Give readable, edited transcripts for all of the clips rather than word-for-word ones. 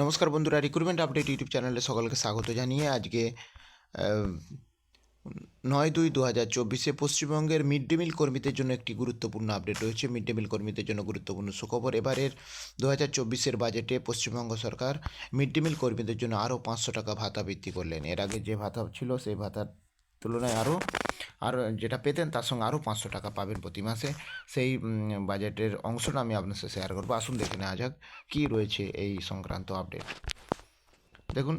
নমস্কার বন্ধুরা, recruitment update YouTube চ্যানেলে সকলকে স্বাগত জানিয়ে আজকে 9/2/2024 পশ্চিমবঙ্গের মিড ডে মিল কর্মীদের জন্য একটি গুরুত্বপূর্ণ আপডেট রয়েছে। মিড ডে মিল কর্মীদের জন্য গুরুত্বপূর্ণ সুখবর। এবারের 2024 বাজেটে পশ্চিমবঙ্গ সরকার মিড ডে মিল কর্মীদের জন্য আরও 500 টাকা ভাতা বৃদ্ধি করলেন। এর আগে যে ভাতা ছিল সেই ভাতার তুলনায় আরও যেটা পেতেন তার সঙ্গে আরও 500 টাকা পাবেন প্রতি মাসে। সেই বাজেটের অংশটা আমি আপনার সাথে শেয়ার করবো। আসুন দেখে নেওয়া যাক কী রয়েছে এই সংক্রান্ত আপডেট। দেখুন,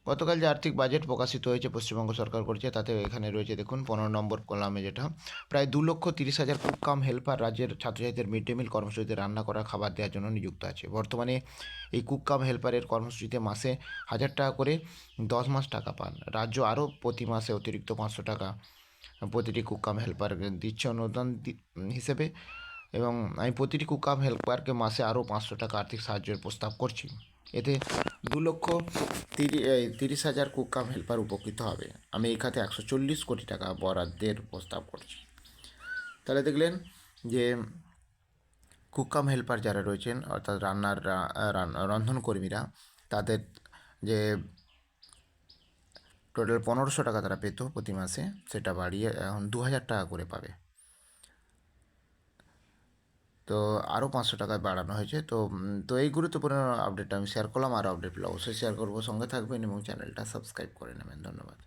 গতকাল যে আর্থিক বাজেট প্রকাশিত হয়েছে পশ্চিমবঙ্গ সরকার করছে, তাতে এখানে রয়েছে দেখুন 15 নম্বর কলামে, যেটা প্রায় 2,30,000 কুক কাম হেল্পার রাজ্যের ছাত্রছাত্রীদের মিড ডে মিল কর্মসূচিতে রান্না করা খাবার দেওয়ার জন্য নিযুক্ত আছে। বর্তমানে এই কুক কাম হেল্পারের কর্মসূচিতে মাসে 1,000 টাকা করে 10 মাস টাকা পান। রাজ্য আরও প্রতি মাসে অতিরিক্ত 500 টাকা প্রতিটি কুক কাম হেল্পার দিচ্ছে অনুদান হিসেবে, এবং আমি প্রতিটি কুক কাম হেল্পারকে মাসে আরও 500 টাকা আর্থিক সাহায্যের প্রস্তাব করছি। এতে 2,30,000 কুক কাম হেল্পার উপকৃত হবে। আমি এই খাতে 140 কোটি টাকা বরাদ্দের প্রস্তাব করছি। তাহলে দেখলেন যে কুক কাম হেল্পার যারা রয়েছেন, অর্থাৎ রন্ধনকর্মীরা, তাদের যে টোটাল 1,500 টাকা তারা পেত প্রতি মাসে, সেটা বাড়িয়ে এখন 2,000 টাকা করে পাবে। তো আরও 500 টাকায় বাড়ানো হয়েছে। তো এই গুরুত্বপূর্ণ আপডেটটা আমি শেয়ার করলাম। আরও আপডেট পেলে অবশ্যই শেয়ার করবো। সঙ্গে থাকবেন এবং চ্যানেলটা সাবস্ক্রাইব করে নেবেন। ধন্যবাদ।